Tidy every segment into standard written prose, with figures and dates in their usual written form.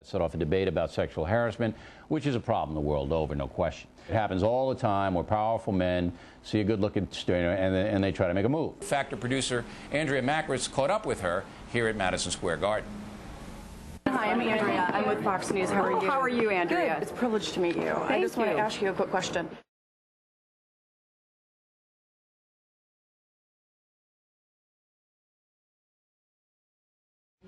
Set off a debate about sexual harassment, which is a problem the world over, no question. It happens all the time where powerful men see a good-looking stranger and they try to make a move. Factor producer Andrea Mackris caught up with her here at Madison Square Garden. Hi, I'm Andrea. I'm with Fox News. How are you? How are you, Andrea? Good. It's a privilege to meet you. I just want to ask you a quick question.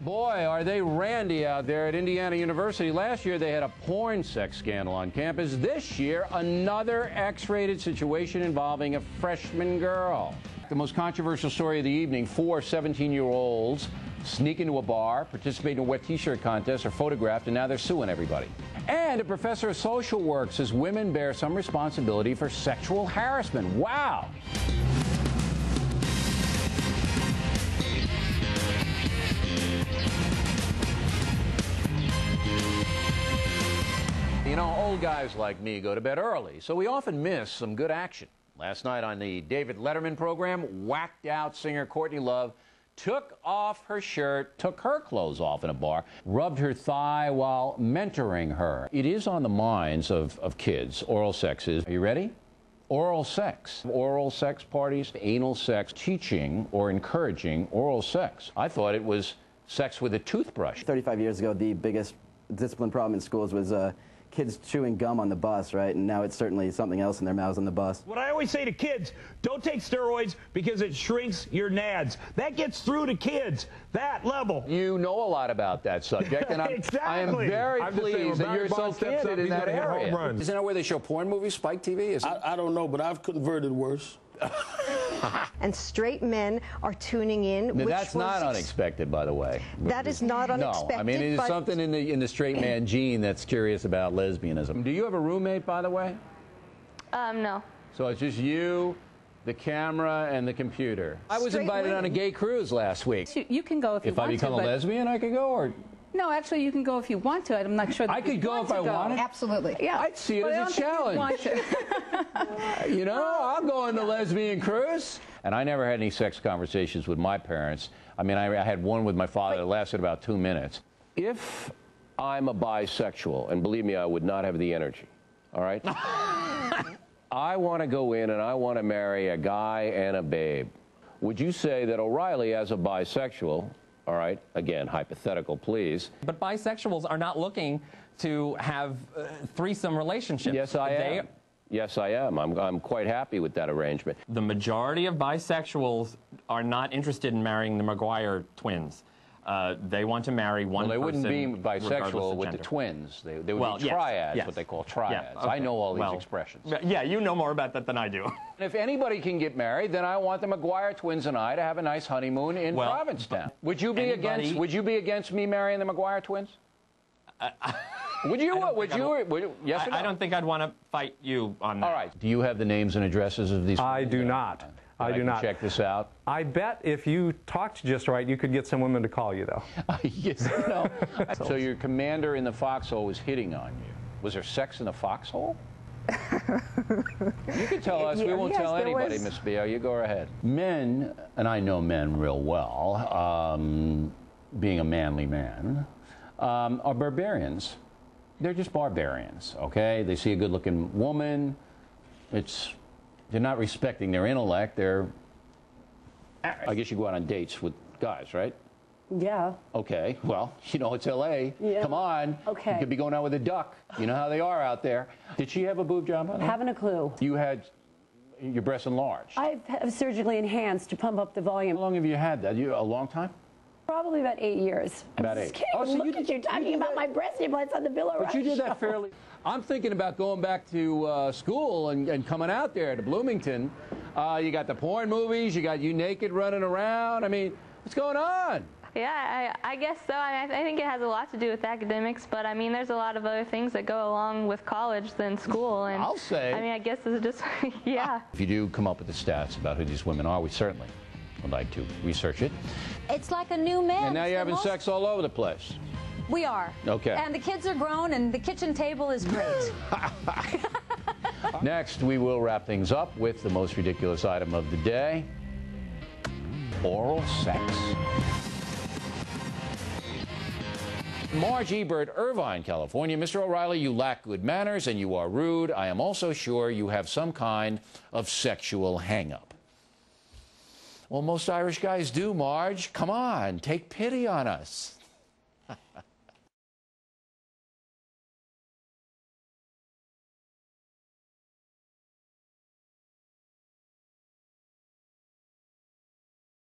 Boy, are they randy out there at Indiana University. Last year, they had a porn sex scandal on campus. This year, another X-rated situation involving a freshman girl. The most controversial story of the evening, 4 17-year-olds sneak into a bar, participate in a wet T-shirt contest, are photographed, and now they're suing everybody. And a professor of social work says women bear some responsibility for sexual harassment. Wow! You know, old guys like me go to bed early, so we often miss some good action. Last night on the David Letterman program, whacked-out singer Courtney Love took off her shirt, took her clothes off in a bar, rubbed her thigh while mentoring her. It is on the minds of kids. Oral sex is. Are you ready? Oral sex. Oral sex parties, anal sex, teaching or encouraging oral sex. I thought it was sex with a toothbrush. 35 years ago, the biggest discipline problem in schools was kids chewing gum on the bus, right? And now it's certainly something else in their mouths on the bus. What I always say to kids, don't take steroids because it shrinks your nads. That gets through to kids, that level. You know a lot about that subject, and Exactly. I am very pleased that you're so candid in that area. Isn't that where they show porn movies, Spike TV? Is it? I don't know, but I've converted worse. And straight men are tuning in. Now, that's not unexpected, by the way. That is not unexpected. No, I mean, it is something in the straight man gene that's curious about lesbianism. Do you have a roommate, by the way? No. So it's just you, the camera, and the computer. I was invited on a gay cruise last week. You can go if you want to. If I become a lesbian, I could go, or? No, actually, you can go if you want to. I'm not sure that I could go if I wanted. Absolutely. Yeah. I'd see it as a challenge. You know, I'll go on the lesbian cruise. And I never had any sex conversations with my parents. I mean, I had one with my father that lasted about 2 minutes. If I'm a bisexual, and believe me, I would not have the energy, all right? I want to go in and I want to marry a guy and a babe. Would you say that O'Reilly, as a bisexual, all right, again, hypothetical, please. But bisexuals are not looking to have threesome relationships. Yes, I am. Yes, I am. I'm quite happy with that arrangement. The majority of bisexuals are not interested in marrying the McGuire twins. They want to marry one person. Well, they wouldn't be bisexual with the twins. They would be triads, what they call triads. Yeah, okay. I know all these expressions. Yeah, you know more about that than I do. If anybody can get married, then I want the McGuire twins and I to have a nice honeymoon in Provincetown. Would you be against me marrying the McGuire twins? Would you? Yes or no? I don't think I'd want to fight you on that. All right. Do you have the names and addresses of these? I do not. I do not. Check this out. I bet if you talked just right, you could get some women to call you, though. Yes, no. So your commander in the foxhole was hitting on you. Was there sex in the foxhole? You can tell us. We won't tell anybody, Miss Beo. You go ahead. Men, and I know men real well, being a manly man, are barbarians. They're just barbarians, okay? They see a good-looking woman. They're not respecting their intellect. I guess you go out on dates with guys, right? Yeah. Okay. Well, you know, it's L.A. Yeah. Come on. Okay. You could be going out with a duck. You know how they are out there. Did she have a boob job on her? Haven't a clue. You had your breasts enlarged? I've surgically enhanced to pump up the volume. How long have you had that? A long time? Probably about 8 years. About 8. Oh, so look at you talking about my breast implants on the Bill O'Reilly But you did that show. fairly. I'm thinking about going back to school and coming out there to Bloomington. You got the porn movies. You got you naked running around. I mean, what's going on? Yeah, I guess so. I think it has a lot to do with academics, but I mean, there's a lot of other things that go along with college than school. And I'll say. I mean, I guess it's just, yeah. If you do come up with the stats about who these women are, we certainly would like to research it. It's like a new man. And now you're having sex all over the place. We are. Okay. And the kids are grown, and the kitchen table is great. Next, we will wrap things up with the most ridiculous item of the day, oral sex. Marge Ebert, Irvine, California. Mr. O'Reilly, you lack good manners and you are rude. I am also sure you have some kind of sexual hang-up. Well, most Irish guys do, Marge. Come on, take pity on us.